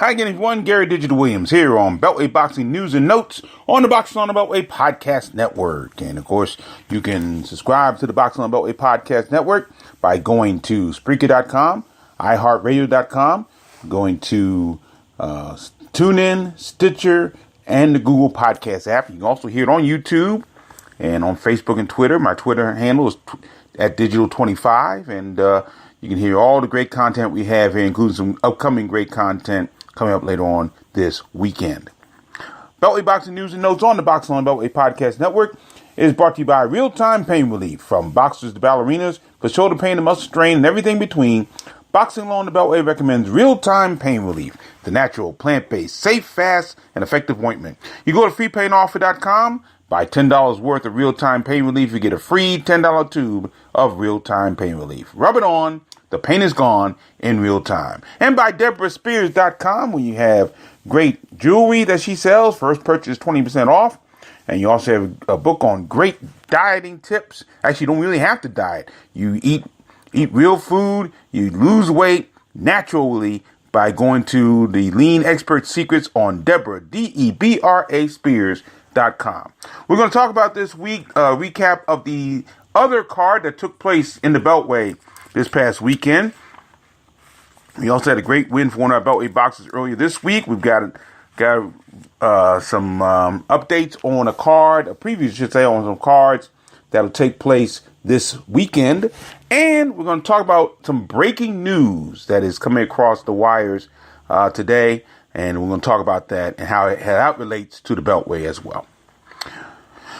Hi again, everyone. Gary Digital Williams here on Beltway Boxing News and Notes on the Boxing on the Beltway Podcast Network. And, of course, you can subscribe to the Boxing on the Beltway Podcast Network by going to Spreaker.com, iHeartRadio.com, going to TuneIn, Stitcher, and the Google Podcast app. You can also hear it on YouTube and on Facebook and Twitter. My Twitter handle is at Digital25, and you can hear all the great content we have here, including some upcoming great content coming up later on this weekend. Beltway Boxing News and Notes on the Boxing on the Beltway Podcast Network is brought to you by Real-Time Pain Relief. From boxers to ballerinas, for shoulder pain and muscle strain and everything between, Boxing Law on the Beltway recommends Real-Time Pain Relief, the natural, plant-based, safe, fast, and effective ointment. You go to freepainoffer.com, buy $10 worth of Real-Time Pain Relief, you get a free $10 tube of Real-Time Pain Relief. Rub it on. The pain is gone in real time. And by DeborahSpears.com, when you have great jewelry that she sells, first purchase 20% off. And you also have a book on great dieting tips. Actually, you don't really have to diet. You eat real food. You lose weight naturally by going to the Lean Expert Secrets on Deborah, Debra Spears.com. We're going to talk about this week, recap of the other card that took place in the Beltway this past weekend. We also had a great win for one of our Beltway boxers earlier this week. We've got some updates on a preview, I should say, on some cards that'll take place this weekend. And we're going to talk about some breaking news that is coming across the wires today. And we're going to talk about that and how it relates to the Beltway as well.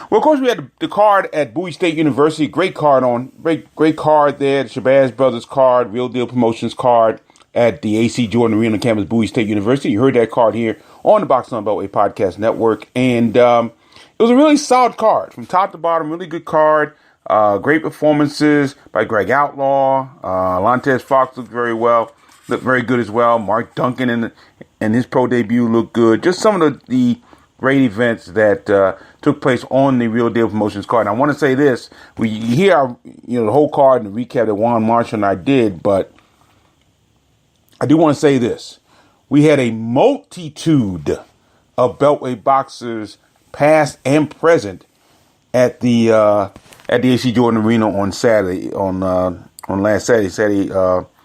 Well, of course, we had the card at Bowie State University. Great card there. The Shabazz Brothers card, Real Deal Promotions card at the AC Jordan Arena campus, Bowie State University. You heard that card here on the Boxing on the Beltway Podcast Network. And it was a really solid card from top to bottom. Really good card. Great performances by Greg Outlaw. Lantez Fox looked very good as well. Mark Duncan and his pro debut looked good. Just some of the great events that took place on the Real Deal Promotions card. And I want to say this: we hear the whole card and the recap that Juan Marshall and I did, but I do want to say this: we had a multitude of Beltway boxers, past and present, at the AC Jordan Arena on Saturday, on last Saturday,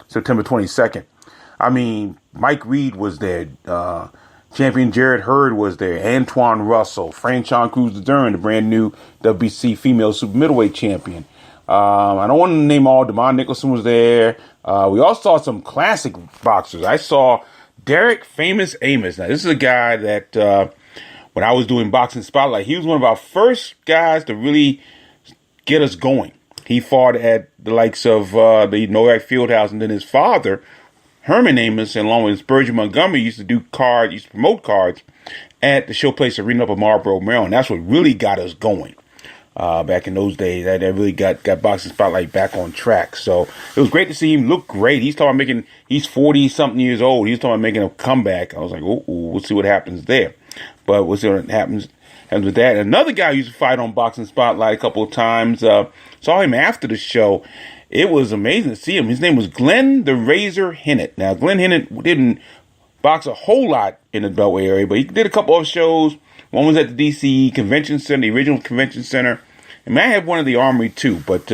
September 22nd. I mean, Mike Reed was there. Champion Jared Hurd was there. Antoine Russell, Franchon Cruz-Duran, the brand new WBC female super middleweight champion. I don't want to name all. Demond Nicholson was there. We also saw some classic boxers. I saw Derek Famous Amos. Now, this is a guy that when I was doing Boxing Spotlight, he was one of our first guys to really get us going. He fought at the likes of the Novak Fieldhouse, and then his father, Herman Amos, and along with Spurgeon Montgomery, used to promote cards at the Showplace Arena up in Marlboro, Maryland. That's what really got us going back in those days. That really got Boxing Spotlight back on track. So it was great to see him look great. He's 40-something years old. He's talking about making a comeback. I was like, we'll see what happens there. But we'll see what happens with that. Another guy who used to fight on Boxing Spotlight a couple of times. Saw him after the show. It was amazing to see him. His name was Glenn the Razor Hennett. Now, Glenn Hennett didn't box a whole lot in the Beltway area, but he did a couple of shows. One was at the D.C. Convention Center, the original Convention Center. And I had one at the Armory, too. But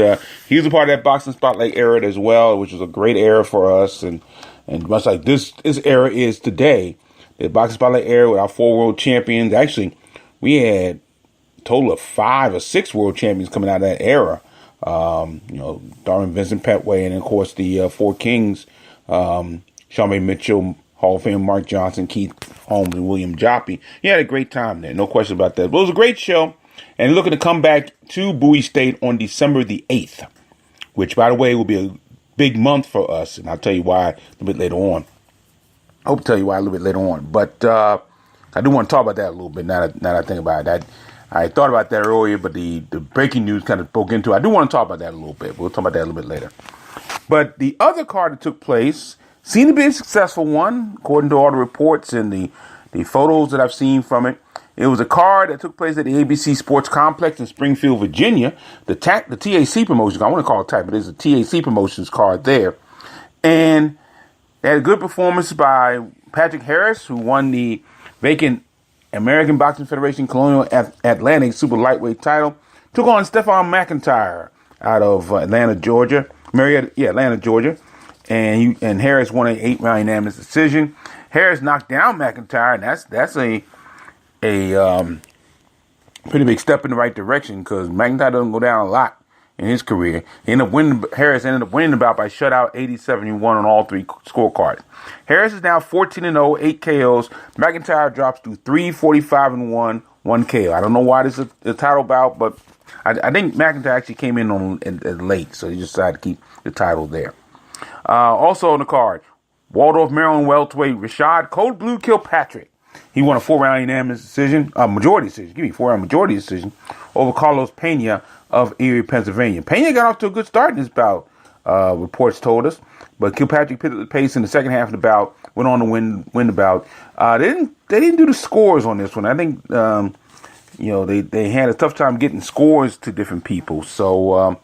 he was a part of that Boxing Spotlight era as well, which was a great era for us. And much like this era is today, the Boxing Spotlight era with our 4 world champions. Actually, we had a total of 5 or 6 world champions coming out of that era. Darwin Vincent Petway, and of course the 4 Kings, Charmaine Mitchell, Hall of Fame Mark Johnson, Keith Holmes, and William Joppy. He had a great time there, no question about that. But it was a great show, and looking to come back to Bowie State on December the 8th, which, by the way, will be a big month for us, and I'll tell you why a little bit later on. I hope to tell you why a little bit later on, but I do want to talk about that a little bit now that I think about it. I thought about that earlier, but the breaking news kind of broke into it. I do want to talk about that a little bit. We'll talk about that a little bit later. But the other card that took place seemed to be a successful one, according to all the reports and the photos that I've seen from it. It was a card that took place at the ABC Sports Complex in Springfield, Virginia. The TAC Promotions, I want to call it TAC, but it's a TAC Promotions card there. And they had a good performance by Patrick Harris, who won the vacant American Boxing Federation Colonial Atlantic Super Lightweight title, took on Stephan McIntyre out of Atlanta, Georgia. Atlanta, Georgia. And Harris won an 8-round unanimous decision. Harris knocked down McIntyre, and that's a pretty big step in the right direction because McIntyre doesn't go down a lot in his career. Harris ended up winning the bout by shutout 80-71 on all three scorecards. Harris is now 14-0, 8 KOs. McIntyre drops to 3-45-1, 1 KO. I don't know why this is a title bout, but I think McIntyre actually came in on late, so he decided to keep the title there. Also on the card, Waldorf, Maryland welterweight Rashad Cold Blue Kilpatrick. He won a 4-round unanimous decision, majority decision over Carlos Pena of Erie, Pennsylvania. Pena got off to a good start in this bout, reports told us, but Kilpatrick picked up the pace in the second half of the bout, went on to win the bout. They didn't do the scores on this one. I think they had a tough time getting scores to different people, so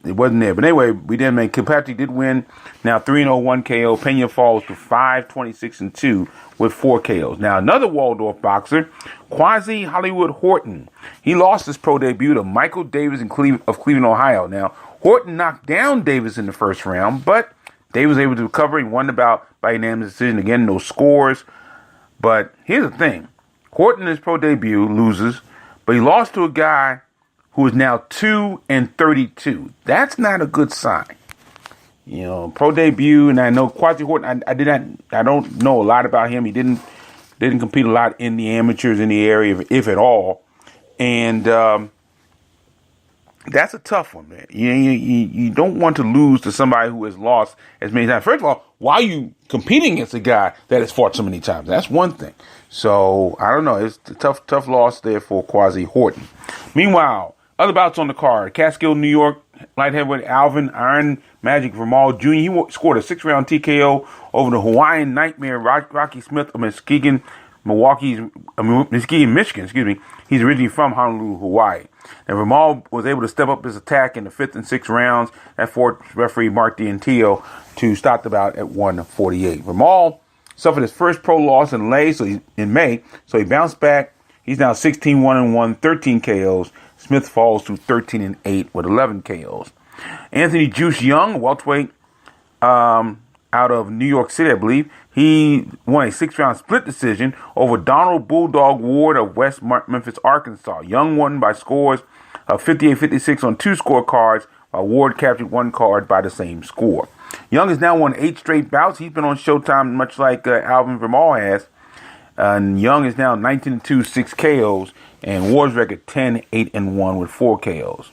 it wasn't there. But anyway, Kilpatrick did win. Now 3-0, 1 KO. Pena falls to 5-26-2 with 4 KOs. Now another Waldorf boxer, Quasi Hollywood Horton. He lost his pro debut to Michael Davis of Cleveland, Ohio. Now Horton knocked down Davis in the first round, but Davis was able to recover. He won the bout by unanimous decision. Again, no scores. But here's the thing. Horton, in his pro debut, loses, but he lost to a guy who is now 2-32. That's not a good sign. Pro debut, and I know Quasi Horton. I don't know a lot about him. He didn't compete a lot in the amateurs in the area, if at all. And that's a tough one, man. You don't want to lose to somebody who has lost as many times. First of all, why are you competing against a guy that has fought so many times? That's one thing. So I don't know. It's a tough loss there for Quasi Horton. Meanwhile, other bouts on the card. Catskill, New York, light heavyweight Alvin Iron Magic Vermal Jr. He scored a 6-round TKO over the Hawaiian Nightmare Rocky Smith of Muskegon, Michigan. He's originally from Honolulu, Hawaii. And Vermal was able to step up his attack in the 5th and 6th rounds. That forced referee Mark D'Antillo to stop the bout at 148. Vermal suffered his first pro loss in May, so he bounced back. He's now 16-1-1, 13 KOs. Smith falls to 13-8 with 11 KOs. Anthony Juice Young, welterweight, out of New York City, I believe. He won a 6-round split decision over Donald Bulldog Ward of West Memphis, Arkansas. Young won by scores of 58-56 on 2 scorecards, while Ward captured 1 card by the same score. Young has now won 8 straight bouts. He's been on Showtime much like Alvin Vermal has. And Young is now 19-2, 6 KOs, and Ward's record 10-8-1 with 4 KOs.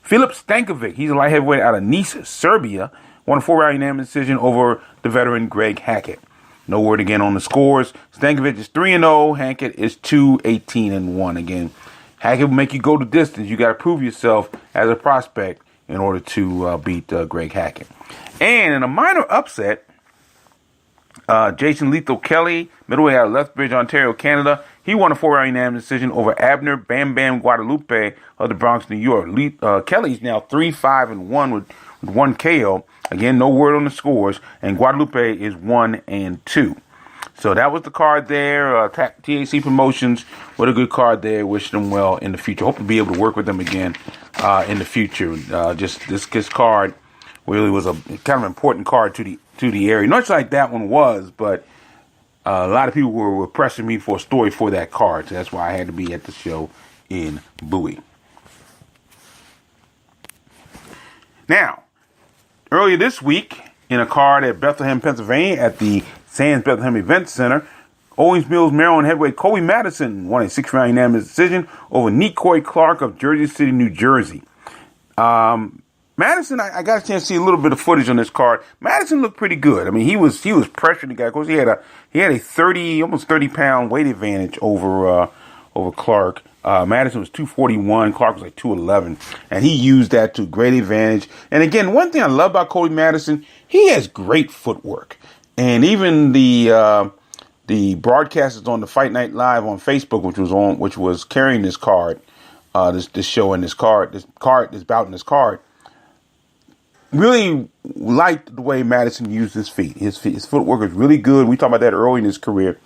Filip Stankovic, he's a light heavyweight out of Nice, Serbia, won a 4-round unanimous decision over the veteran Greg Hackett. No word again on the scores. Stankovic is 3-0. Hackett is 2-18-1. Again, Hackett will make you go the distance. You got to prove yourself as a prospect in order to beat Greg Hackett. And in a minor upset, Jason Lethal Kelly, middleweight out of Lethbridge, Ontario, Canada. He won a 4-round unanimous decision over Abner Bam Bam Guadalupe of the Bronx, New York. Kelly's now 3-5-1 with 1 KO. Again, no word on the scores. And Guadalupe is 1-2. So that was the card there. TAC Promotions, what a good card there. Wish them well in the future. Hope to be able to work with them again in the future. Just this card really was a kind of important card to the area. Not like that one was, but a lot of people were pressing me for a story for that card. So that's why I had to be at the show in Bowie. Now, earlier this week, in a card at Bethlehem, Pennsylvania, at the Sands Bethlehem Event Center, Owings Mills, Maryland heavyweight Kobe Madison won a 6-round unanimous decision over Nicoy Clark of Jersey City, New Jersey. Madison, I got a chance to see a little bit of footage on this card. Madison looked pretty good. I mean, he was pressuring the guy. Of course, he had a almost 30-pound weight advantage over Clark. Madison was 241. Clark was like 211, and he used that to great advantage. And again, one thing I love about Cody Madison, he has great footwork. And even the broadcasters on the Fight Night Live on Facebook, which was carrying this card, this show and this bout in this card. really liked the way Madison used his feet. His footwork is really good. We talked about that early in his career.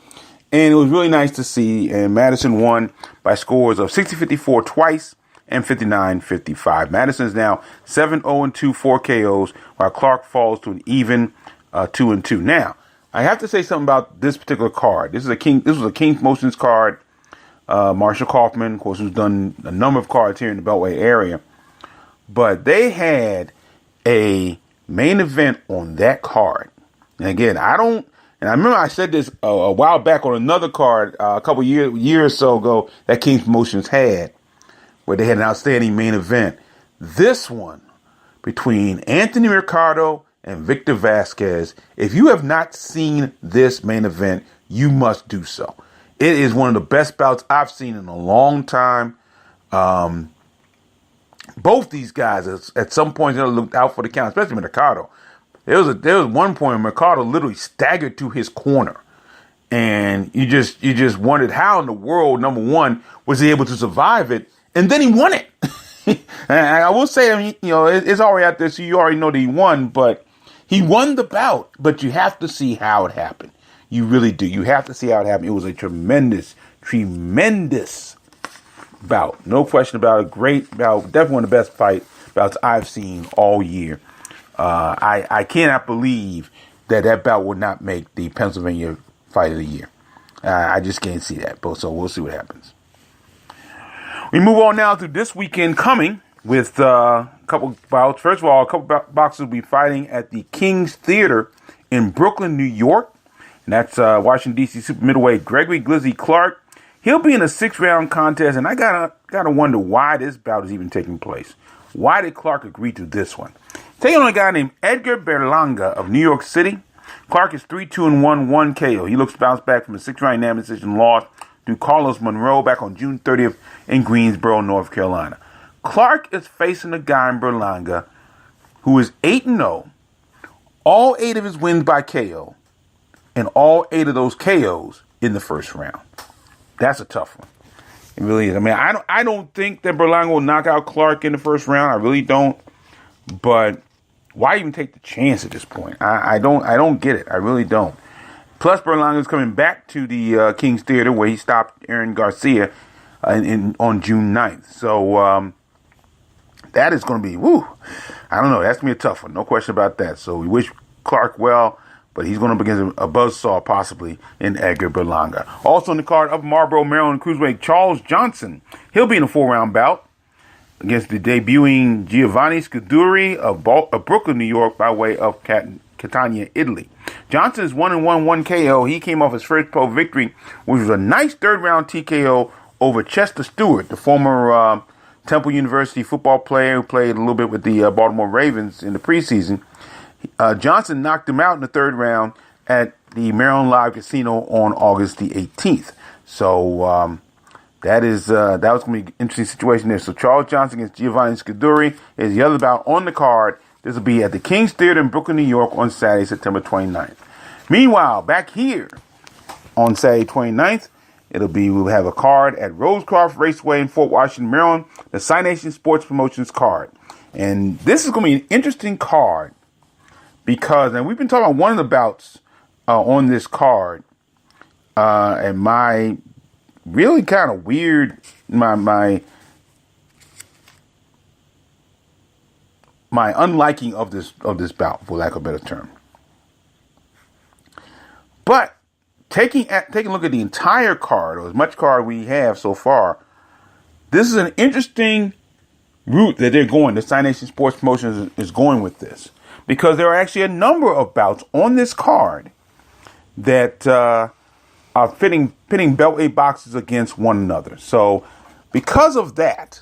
And it was really nice to see. And Madison won by scores of 60-54 twice and 59-55. Madison is now 7-0-2, 4 KOs, while Clark falls to an even 2-2. Now, I have to say something about this particular card. This was a King Promotions card. Marshall Kaufman, of course, who's done a number of cards here in the Beltway area. But they had a main event on that card. And again, and I remember I said this a while back on another card a couple years or so ago that King's Promotions had, where they had an outstanding main event. This one between Anthony Mercado and Victor Vasquez, if you have not seen this main event, you must do so. It is one of the best bouts I've seen in a long time. Both these guys, at some point, they looked out for the count, especially Mercado. There was one point where Mercado literally staggered to his corner, and you just wondered how in the world, number one, was he able to survive it, and then he won it. And I will say, I mean, it's already out there, so you already know that he won, but he won the bout. But you have to see how it happened. You really do. You have to see how it happened. It was a tremendous bout, no question about it. Great bout, definitely one of the best bouts I've seen all year. I cannot believe that bout would not make the Pennsylvania Fight of the Year. I just can't see that. But so we'll see what happens. We move on now to this weekend coming with a couple bouts. First of all, a couple boxers will be fighting at the King's Theater in Brooklyn, New York. And that's Washington, D.C. super middleweight Gregory Glizzy Clark. He'll be in a 6-round contest, and I gotta wonder why this bout is even taking place. Why did Clark agree to this one? Taking on a guy named Edgar Berlanga of New York City. Clark is 3-2-1, 1 KO. He looks to bounce back from a 6-round unanimous decision loss to Carlos Monroe back on June 30th in Greensboro, North Carolina. Clark is facing a guy in Berlanga who is 8-0, all 8 of his wins by KO, and all 8 of those KOs in the first round. That's a tough one. It really is. I mean, I don't think that Berlanga will knock out Clark in the first round. I really don't. But why even take the chance at this point? I don't get it. I really don't. Plus, Berlanga is coming back to the King's Theater where he stopped Aaron Garcia on June 9th. So that is going to be, I don't know. That's going to be a tough one. No question about that. So we wish Clark well. But he's going to begin a buzzsaw possibly in Edgar Berlanga. Also on the card of Marlboro, Maryland cruiserweight Charles Johnson. He'll be in a 4-round bout against the debuting Giovanni Scuderi of Brooklyn, New York, by way of Catania, Italy. Johnson is 1-1, 1 KO. He came off his first pro victory, which was a nice 3rd-round TKO over Chester Stewart, the former Temple University football player who played a little bit with the Baltimore Ravens in the preseason. Johnson knocked him out in the 3rd round at the Maryland Live Casino on August the 18th. So that was going to be an interesting situation there. So Charles Johnson against Giovanni Scuderi is the other bout on the card. This will be at the King's Theater in Brooklyn, New York on Saturday, September 29th. Meanwhile, back here on Saturday 29th, we'll have a card at Rosecroft Raceway in Fort Washington, Maryland, the Sci Nation Sports Promotions card. And this is going to be an interesting card. Because, and we've been talking about one of the bouts on this card, and my really kind of weird, my unliking of this bout, for lack of a better term. But taking a look at the entire card, or as much card we have so far, this is an interesting route that they're going. The Sci Nation Sports Promotions is going with this. Because there are actually a number of bouts on this card that are pitting Beltway boxers against one another. So because of that,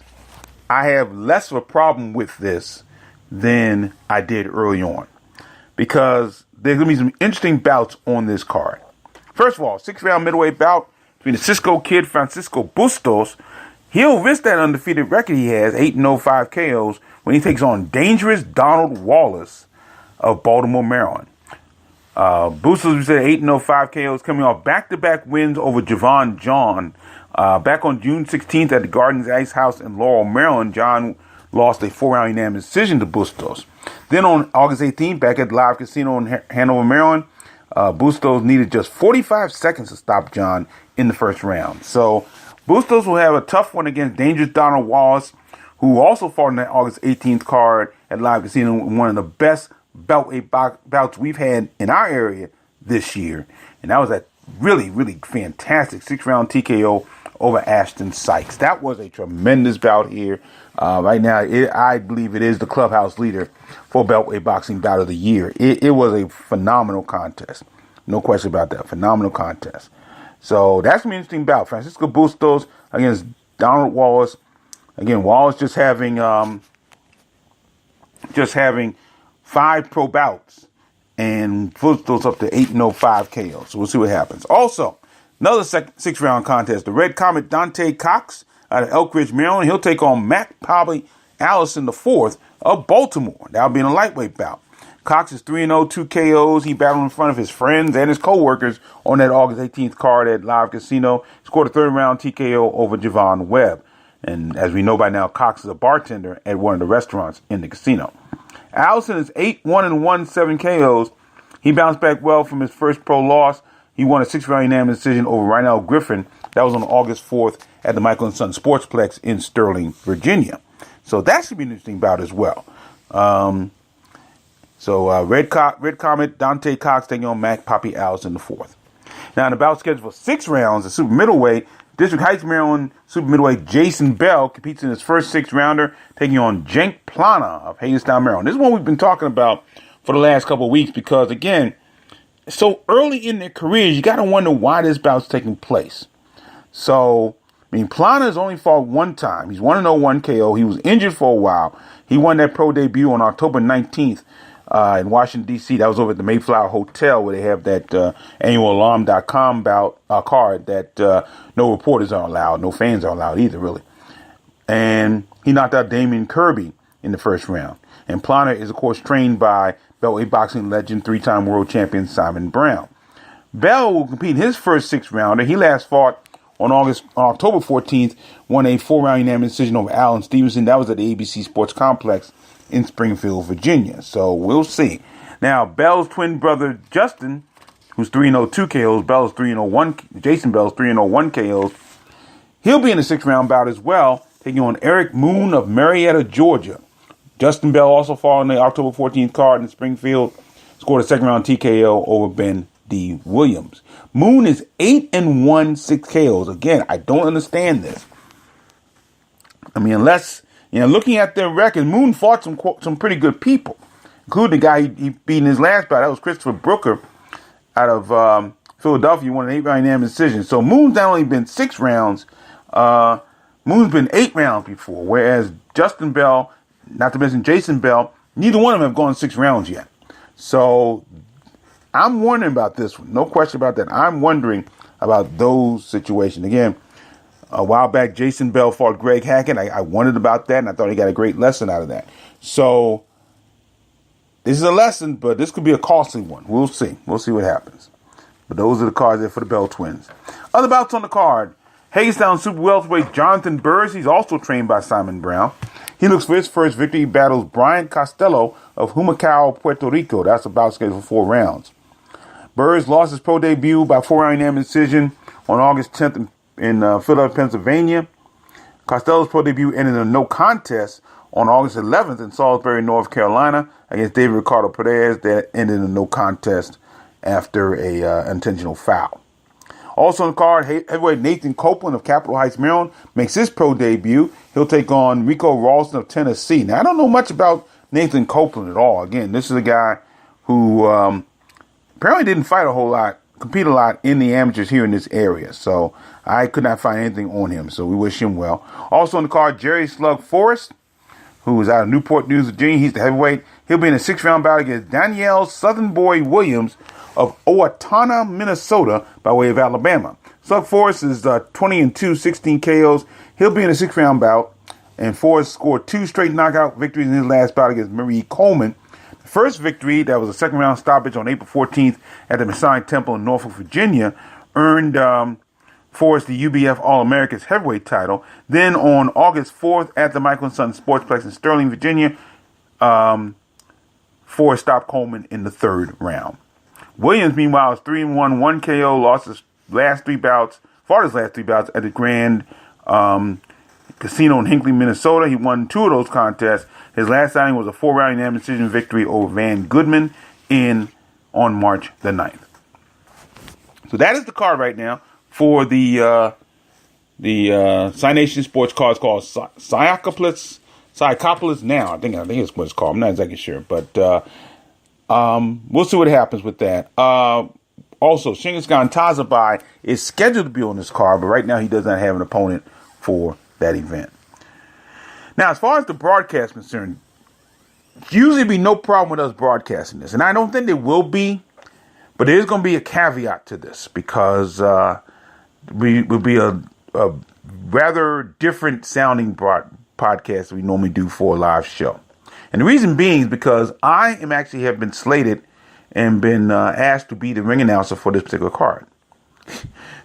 I have less of a problem with this than I did early on. Because there's going to be some interesting bouts on this card. First of all, 6-round middleweight bout between the Cisco Kid, Francisco Bustos. He'll risk that undefeated record he has, 8-0, 5 KOs, when he takes on dangerous Donald Wallace of Baltimore, Maryland. Bustos, we said 8-0, 5 KOs, coming off back-to-back wins over Javon John. Back on June 16th at the Gardens Ice House in Laurel, Maryland, John lost a 4-round unanimous decision to Bustos. Then on August 18th, back at the Live Casino in Hanover, Maryland, Bustos needed just 45 seconds to stop John in the first round. So Bustos will have a tough one against Dangerous Donald Wallace, who also fought in that August 18th card at Live Casino, one of the best Beltway bouts we've had in our area this year. And that was a really, really fantastic 6-round TKO over Ashton Sykes. That was a tremendous bout here. Right now, I believe it is the clubhouse leader for Beltway boxing bout of the year. It was a phenomenal contest. No question about that. Phenomenal contest. So that's an interesting bout. Francisco Bustos against Donald Wallace. Again, Wallace just having 5 pro bouts, and Bustos up to 8-5 KO. So we'll see what happens. Also, another 6-round contest. The Red Comet Dante Cox out of Elk Ridge, Maryland. He'll take on Mac Poppy Allison IV of Baltimore. That'll be in a lightweight bout. Cox is 3-0, 2 KOs. He battled in front of his friends and his co-workers on that August 18th card at Live Casino. Scored a 3rd-round TKO over Javon Webb. And as we know by now, Cox is a bartender at one of the restaurants in the casino. Allison is 8-1-1, 7 KOs. He bounced back well from his first pro loss. He won a 6-round unanimous decision over Rynell Griffin. That was on August 4th at the Michael & Son Sportsplex in Sterling, Virginia. So that should be an interesting bout as well. Red Comet Dante Cox taking on Mac Poppy Allison IV. Now, in the bout scheduled for 6 rounds, the super middleweight, District Heights, Maryland super middleweight Jason Bell competes in his first 6-rounder, taking on Cenk Plana of Hagerstown, Maryland. This is one we've been talking about for the last couple of weeks because, again, so early in their careers, you got to wonder why this bout's taking place. So, Plana has only fought one time. He's 1-0, 1 KO. He was injured for a while. He won that pro debut on October 19th in Washington, D.C. That was over at the Mayflower Hotel where they have that annual alarm.com card that no reporters are allowed, no fans are allowed either, really. And he knocked out Damian Kirby in the first round. And Plana is, of course, trained by Beltway boxing legend, 3-time world champion Simon Brown. Bell will compete in his first 6-rounder. He last fought on October 14th, won a 4-round unanimous decision over Alan Stevenson. That was at the ABC Sports Complex in Springfield, Virginia. So we'll see. Now, Bell's twin brother Justin, who's 3-0, 2 KOs. Bell's 3-0, 1. Jason Bell's 3-0, 1 KOs. He'll be in a 6-round bout as well, taking on Eric Moon of Marietta, Georgia. Justin Bell also fought on the October 14th card in Springfield. Scored a 2nd-round TKO over Ben D. Williams. Moon is 8-1, 6 KOs. Again, I don't understand this. Unless, looking at their record, Moon fought some pretty good people, including the guy he beat in his last bout. That was Christopher Brooker out of Philadelphia, won an 8-round unanimous decision. So Moon's not only been 6 rounds, Moon's been 8 rounds before, whereas Justin Bell, not to mention Jason Bell, neither one of them have gone 6 rounds yet. So I'm wondering about this one. No question about that. I'm wondering about those situations. Again, a while back, Jason Bell fought Greg Hackett. I wondered about that, and I thought he got a great lesson out of that. So this is a lesson, but this could be a costly one. We'll see. We'll see what happens. But those are the cards there for the Bell twins. Other bouts on the card. Hagerstown super welterweight Jonathan Burrs. He's also trained by Simon Brown. He looks for his first victory. He battles Brian Costello of Humacao, Puerto Rico. That's a bout scheduled for 4 rounds. Burrs lost his pro debut by 4-round unanimous decision on August 10th in Philadelphia, Pennsylvania. Costello's pro debut ended in a no contest on August 11th in Salisbury, North Carolina, against David Ricardo Perez. That ended in a no contest after a intentional foul. Also on the card, heavyweight Nathan Copeland of Capitol Heights, Maryland, makes his pro debut. He'll take on Rico Ralston of Tennessee. Now, I don't know much about Nathan Copeland at all. Again, this is a guy who apparently didn't fight a whole lot, compete a lot in the amateurs here in this area. So I could not find anything on him. So we wish him well. Also on the card, Jerry Slug Forrest, who is out of Newport News, Virginia. He's the heavyweight. He'll be in a 6-round bout against Danielle Southern Boy Williams of Owatonna, Minnesota, by way of Alabama. Slug Forrest is 20-2, 16 KOs. He'll be in a 6-round bout. And Forrest scored 2 straight knockout victories in his last bout against Marie Coleman. The first victory, that was a 2nd-round stoppage on April 14th at the Masonic Temple in Norfolk, Virginia, earned Forrest the UBF All-Americans heavyweight title. Then on August 4th at the Michael & Son Sportsplex in Sterling, Virginia, Ford stopped Coleman in the third round. Williams, meanwhile, is 3-1, 1 KO, lost his last three bouts at the Grand Casino in Hinckley, Minnesota. He won two of those contests. His last outing was a 4-round unanimous decision victory over Van Goodman on March the 9th. So that is the card right now for the Sci Nation Sports card. It's called Psychopolis Now. I think it's what it's called. I'm not exactly sure, but we'll see what happens with that. Also, Shinge's Tazabai is scheduled to be on this card, but right now he does not have an opponent for that event. Now, as far as the broadcast is concerned, usually be no problem with us broadcasting this, and I don't think there will be, but there is going to be a caveat to this because we will be a rather different sounding podcast we normally do for a live show. And the reason being is because I have been slated and been asked to be the ring announcer for this particular card.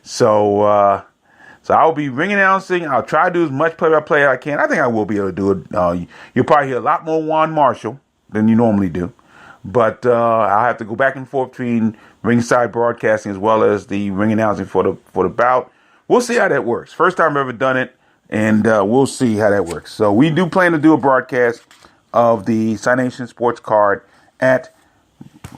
So I'll be ring announcing. I'll try to do as much play-by-play as I can. I think I will be able to do it. You'll probably hear a lot more Juan Marshall than you normally do. But I'll have to go back and forth between ringside broadcasting as well as the ring announcing for the bout. We'll see how that works. First time I've ever done it, and we'll see how that works. So we do plan to do a broadcast of the Sci Nation Sports card at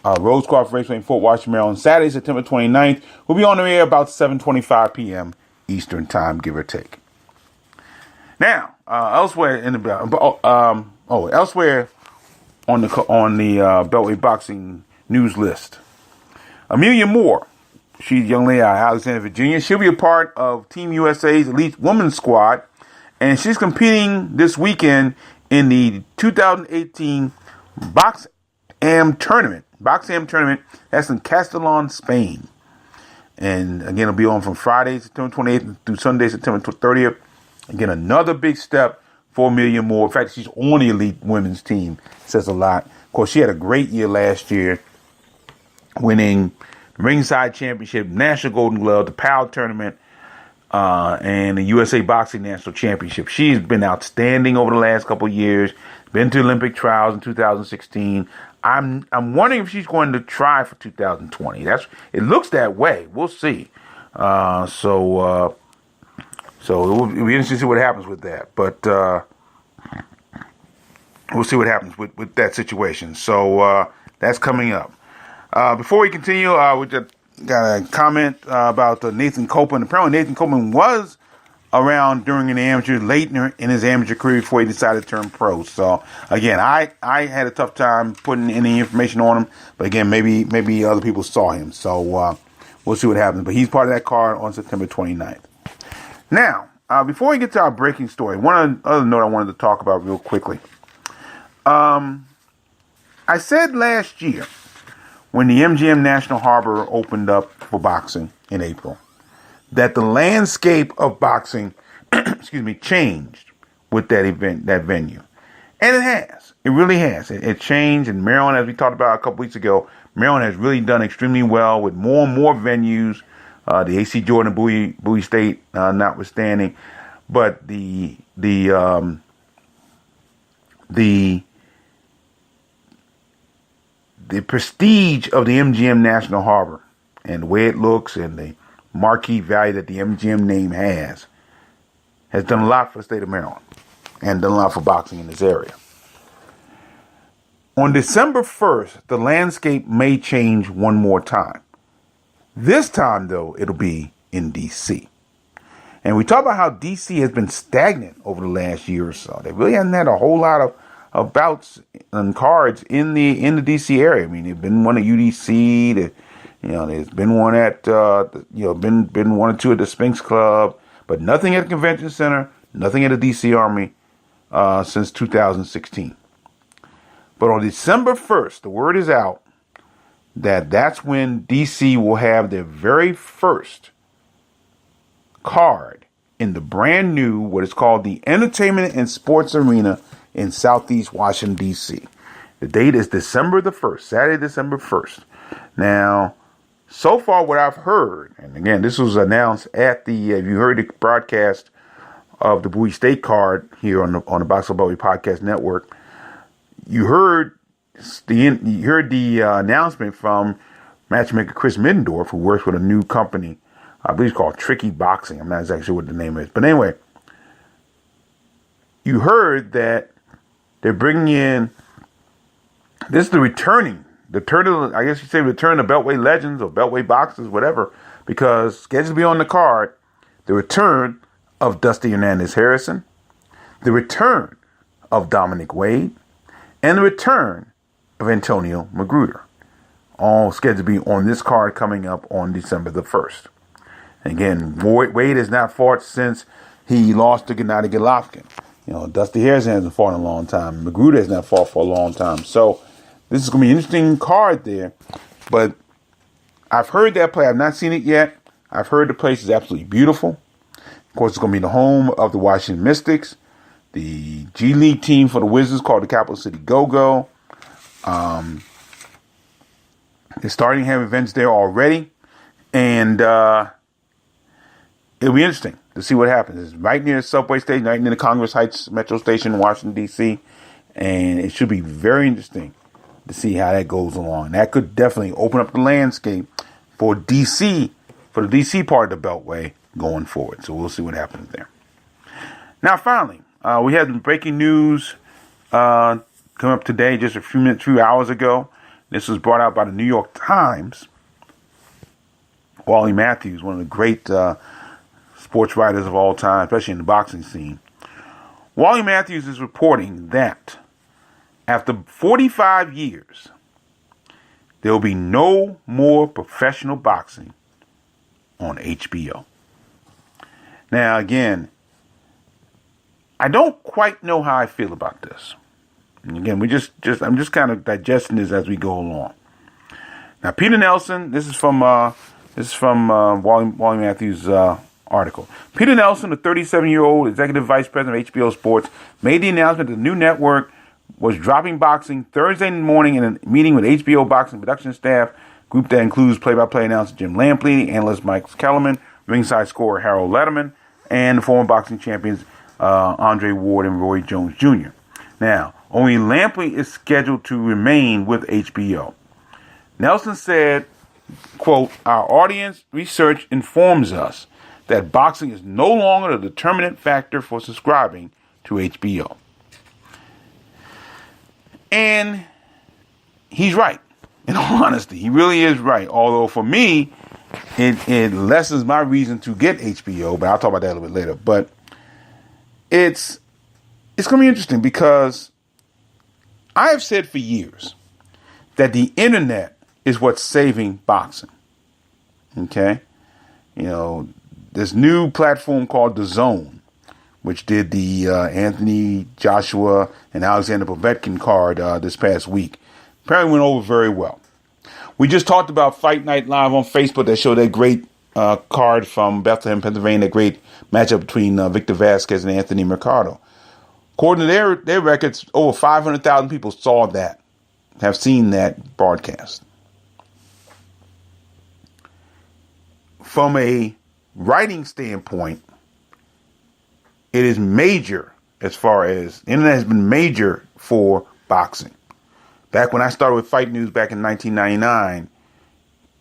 Rosecroft Raceway in Fort Washington, Maryland, Saturday, September 29th. We'll be on the air about 7:25 p.m. Eastern Time, give or take. Now, elsewhere on the Beltway boxing news list, Amelia Moore, she's a young lady out of Alexandria, Virginia. She'll be a part of Team USA's elite women's squad, and she's competing this weekend in the 2018 Box Am tournament. That's in Castellon, Spain. And again, it'll be on from Friday, September 28th through Sunday, September 30th. Again, another big step for Amelia Moore. In fact, she's on the elite women's team. Says a lot. Of course, she had a great year last year, winning the Ringside Championship, National Golden Glove, the PAL tournament, and the USA Boxing National Championship. She's been outstanding over the last couple of years. Been to Olympic trials in 2016. I'm wondering if she's going to try for 2020. It looks that way. We'll see. So it will be interesting to see what happens with that. But we'll see what happens with that situation. So that's coming up. Before we continue, we just got a comment about Nathan Copeland. Apparently, Nathan Copeland was around during an amateur, late in his amateur career before he decided to turn pro. So again, I had a tough time putting any information on him, but again, maybe other people saw him. So we'll see what happens. But he's part of that card on September 29th. Now, before we get to our breaking story, one other note I wanted to talk about real quickly. I said last year when the MGM National Harbor opened up for boxing in April, that the landscape of boxing, changed with that event, that venue. And it has. It really has. It changed. And Maryland, as we talked about a couple weeks ago, Maryland has really done extremely well with more and more venues, the AC Jordan and Bowie State notwithstanding. But the prestige of the MGM National Harbor and the way it looks and the marquee value that the MGM name has done a lot for the state of Maryland and done a lot for boxing in this area. On December 1st, the landscape may change one more time. This time, though, it'll be in D.C. And we talk about how D.C. has been stagnant over the last year or so. They really haven't had a whole lot of bouts and cards in the D.C. area. I mean, there's been one at UDC, there's been one at, been one or two at the Sphinx Club, but nothing at the Convention Center, nothing at the D.C. Army since 2016. But on December 1st, the word is out that's when D.C. will have their very first card in the brand new, what is called the Entertainment and Sports Arena in Southeast Washington, D.C. The date is December the 1st, Saturday, December 1st. Now, so far what I've heard, and again, this was announced at if you heard the broadcast of the Bowie State card here on the Box of Beltway Podcast Network, you heard you heard the announcement from matchmaker Chris Middendorf, who works with a new company, I believe it's called Tricky Boxing. I'm not exactly sure what the name is. But anyway, you heard that they're bringing in, this is the return of, I guess you say return of Beltway legends or Beltway boxers, whatever, because scheduled to be on the card, the return of Dusty Hernandez Harrison, the return of Dominic Wade, and the return of Antonio Magruder. All scheduled to be on this card coming up on December the 1st. Again, Wade has not fought since he lost to Gennady Golovkin. Dusty Harrison hasn't fought in a long time. Magruder has not fought for a long time. So this is going to be an interesting card there. But I've heard that play. I've not seen it yet. I've heard the place is absolutely beautiful. Of course, it's going to be the home of the Washington Mystics. The G League team for the Wizards called the Capital City Go-Go. They're starting to have events there already. And it'll be interesting to see what happens. It's right near the subway station, right near the Congress Heights Metro Station in Washington, D.C. And it should be very interesting to see how that goes along. That could definitely open up the landscape for D.C., for the D.C. part of the Beltway going forward. So we'll see what happens there. Now, finally, we had some breaking news come up today, just a few hours ago. This was brought out by the New York Times. Wally Matthews, one of the great sports writers of all time, especially in the boxing scene. Wally Matthews is reporting that after 45 years, there will be no more professional boxing on HBO. Now, again, I don't quite know how I feel about this. And again, I'm just kind of digesting this as we go along. Now, Peter Nelson, this is from Wally Matthews' article. Peter Nelson, the 37-year-old executive vice president of HBO Sports, made the announcement that the new network was dropping boxing Thursday morning in a meeting with HBO boxing production staff, group that includes play-by-play announcer Jim Lampley, analyst Mike Kellerman, ringside scorer Harold Letterman, and the former boxing champions Andre Ward and Roy Jones Jr. Now, only Lampley is scheduled to remain with HBO. Nelson said, quote, "Our audience research informs us that boxing is no longer the determinant factor for subscribing to HBO." And he's right. In all honesty, he really is right. Although for me, it lessens my reason to get HBO, but I'll talk about that a little bit later. But it's going to be interesting because I have said for years that the internet is what's saving boxing. Okay? This new platform called The Zone, which did the Anthony Joshua and Alexander Povetkin card this past week, apparently went over very well. We just talked about Fight Night Live on Facebook that showed that great card from Bethlehem, Pennsylvania, that great matchup between Victor Vasquez and Anthony Mercado. According to their records, over 500,000 people saw that, have seen that broadcast. From a writing standpoint, it is major as far as internet has been major for boxing. Back when I started with Fight News back in 1999,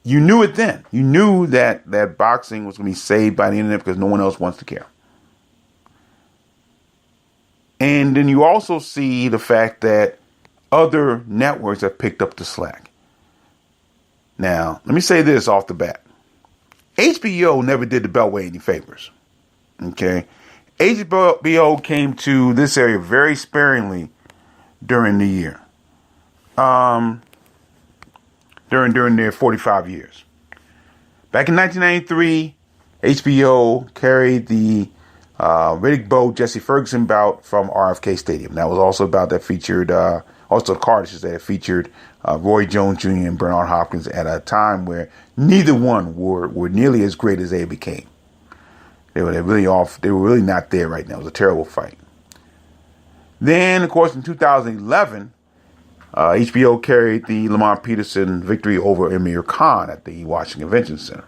you knew it then. You knew that boxing was going to be saved by the internet because no one else wants to care. And then you also see the fact that other networks have picked up the slack. Now, let me say this off the bat. HBO never did the Beltway any favors. Okay? HBO came to this area very sparingly during the year. During their 45 years. Back in 1993, HBO carried the Riddick Bowe Jesse Ferguson bout from RFK Stadium. That was also a bout that featured, also the card, I should say, that featured Roy Jones Jr. and Bernard Hopkins at a time where neither one were nearly as great as they became. They were really not there right now. It was a terrible fight. Then, of course, in 2011, HBO carried the Lamar Peterson victory over Amir Khan at the Washington Convention Center.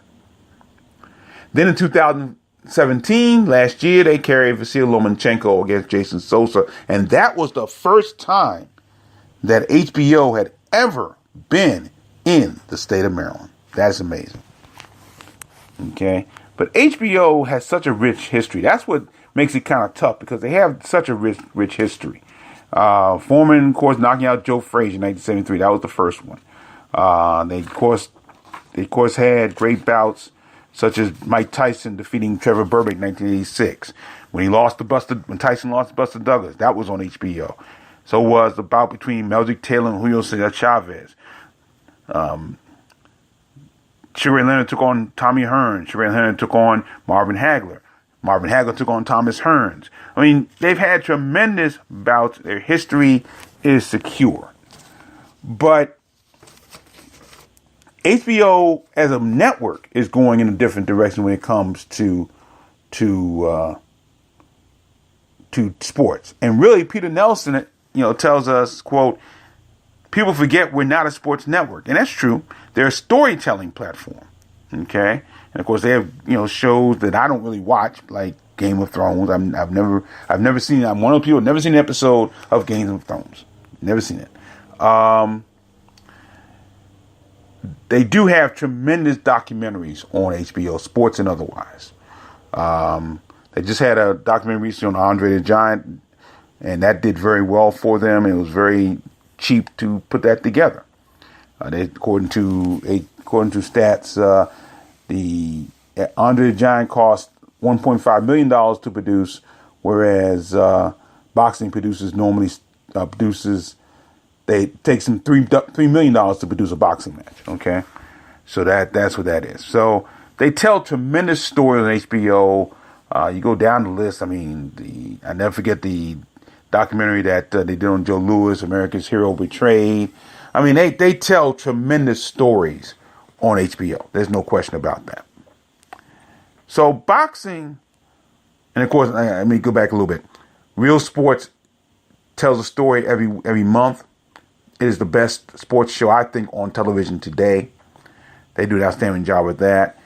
Then in 2017, last year, they carried Vasyl Lomachenko against Jason Sosa. And that was the first time that HBO had ever been in the state of Maryland. That's amazing. Okay. But HBO has such a rich history. That's what makes it kind of tough, because they have such a rich history. Foreman, of course, knocking out Joe Frazier in 1973. That was the first one. They of course had great bouts such as Mike Tyson defeating Trevor Burbank in 1986. When Tyson lost to Buster Douglas, that was on HBO. So was the bout between Meldrick Taylor and Julio Cesar Chavez. Sugar Ray Leonard took on Tommy Hearns. Sugar Ray Leonard took on Marvin Hagler. Marvin Hagler took on Thomas Hearns. I mean, they've had tremendous bouts. Their history is secure. But HBO as a network is going in a different direction when it comes to sports. And really, Peter Nelson, tells us, quote, "People forget we're not a sports network," and that's true. They're a storytelling platform. Okay, and of course they have shows that I don't really watch, like Game of Thrones. I've never seen it. I'm one of the people who've never seen an episode of Game of Thrones. Never seen it. They do have tremendous documentaries on HBO, sports and otherwise. They just had a documentary recently on Andre the Giant, and that did very well for them. It was very cheap to put that together. According to stats, the Andre the Giant cost $1.5 million to produce, whereas boxing producers normally it takes them $3 million to produce a boxing match. Okay, so that's what that is. So they tell tremendous stories on HBO. You go down the list. I mean, I never forget the documentary that they did on Joe Louis, America's Hero Betrayed. I mean, they tell tremendous stories on HBO. There's no question about that. So boxing, and of course, let me go back a little bit. Real Sports tells a story every month. It is the best sports show, I think, on television today. They do an outstanding job with that.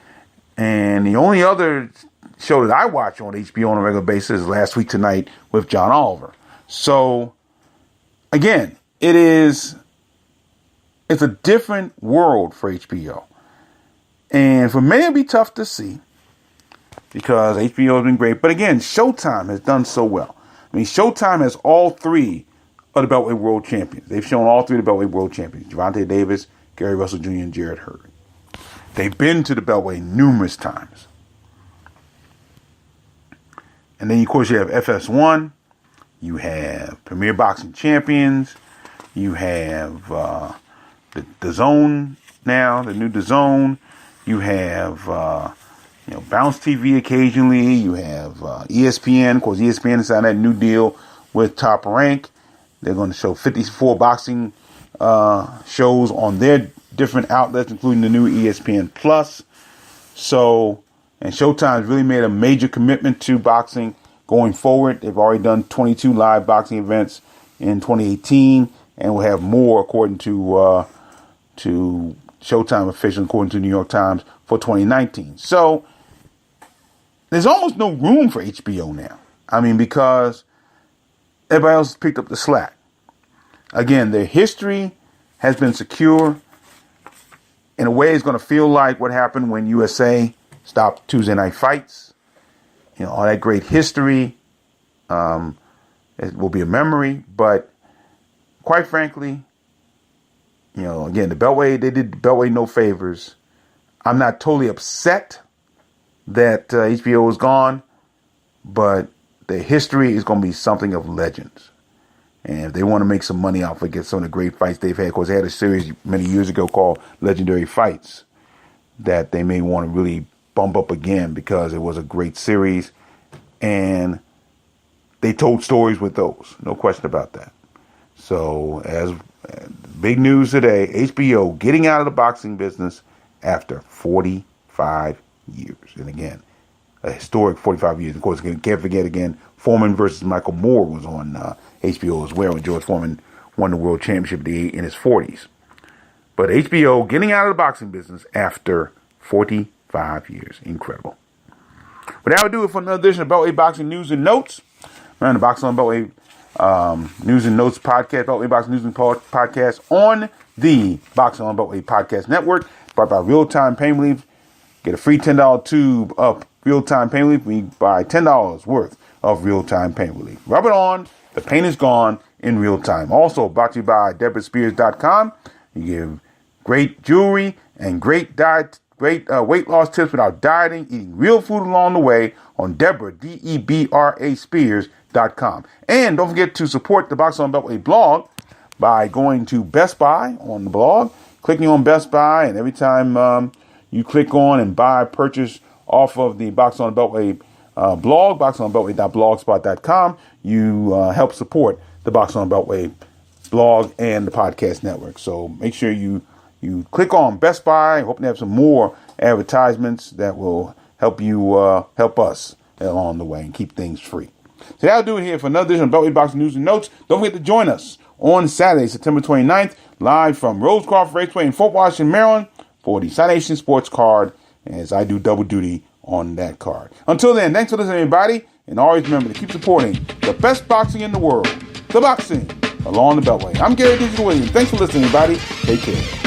And the only other show that I watch on HBO on a regular basis is Last Week Tonight with John Oliver. So, again, it's a different world for HBO. And for many, it'll be tough to see because HBO has been great. But again, Showtime has done so well. I mean, Showtime has all three of the Beltway World Champions. They've shown all three of the Beltway World Champions: Gervonta Davis, Gary Russell Jr., and Jarrett Hurd. They've been to the Beltway numerous times. And then, of course, you have FS1. You have Premier Boxing Champions. You have the Zone now, the new DAZN. You have Bounce TV occasionally. You have ESPN. Of course, ESPN signed that new deal with Top Rank. They're going to show 54 boxing shows on their different outlets, including the new ESPN Plus. So, and Showtime's really made a major commitment to boxing going forward. They've already done 22 live boxing events in 2018, and will have more, according to Showtime officials, according to New York Times, for 2019. So, there's almost no room for HBO now. I mean, because everybody else has picked up the slack. Again, their history has been secure. In a way, it's going to feel like what happened when USA stopped Tuesday night fights. All that great history. It will be a memory. But quite frankly, again, the Beltway, they did the Beltway no favors. I'm not totally upset that HBO is gone, but the history is going to be something of legends. And if they want to make some money off it, get some of the great fights they've had. Of course, they had a series many years ago called Legendary Fights that they may want to really bump up again because it was a great series. And they told stories with those. No question about that. So, as big news today, HBO getting out of the boxing business after 45 years. And again, a historic 45 years. Of course, can't forget again, Foreman versus Michael Moore was on HBO as well, when George Foreman won the world championship in his 40s. But HBO getting out of the boxing business after 45 years. Incredible. But that would do it for another edition of Beltway Boxing News and Notes. Man, the Boxing on Beltway News and Notes podcast, Beltway Boxing News and Podcast on the Boxing on Beltway Podcast Network, brought by Real Time Pain Relief. Get a free $10 tube of Real Time Pain Relief when you buy $10 worth of Real Time Pain Relief. Rub it on. The pain is gone in real time. Also brought to you by DeborahSpears.com. You give great jewelry and great weight loss tips without dieting, eating real food along the way on Deborah, Debra Spears.com. And don't forget to support the Boxing on Beltway blog by going to Best Buy on the blog, clicking on Best Buy, and every time you click on and purchase off of the Boxing on Beltway blog, boxingonbeltway.blogspot.com, you help support the Boxing on Beltway blog and the podcast network. So make sure you click on Best Buy. Hoping to have some more advertisements that will help you help us along the way and keep things free. So that'll do it here for another edition of Beltway Boxing News and Notes. Don't forget to join us on Saturday, September 29th, live from Rosecroft Raceway in Fort Washington, Maryland, for the Citation Sports card, as I do double duty on that card. Until then, thanks for listening, everybody, and always remember to keep supporting the best boxing in the world, the boxing along the Beltway. I'm Gary Digital Williams. Thanks for listening, everybody. Take care.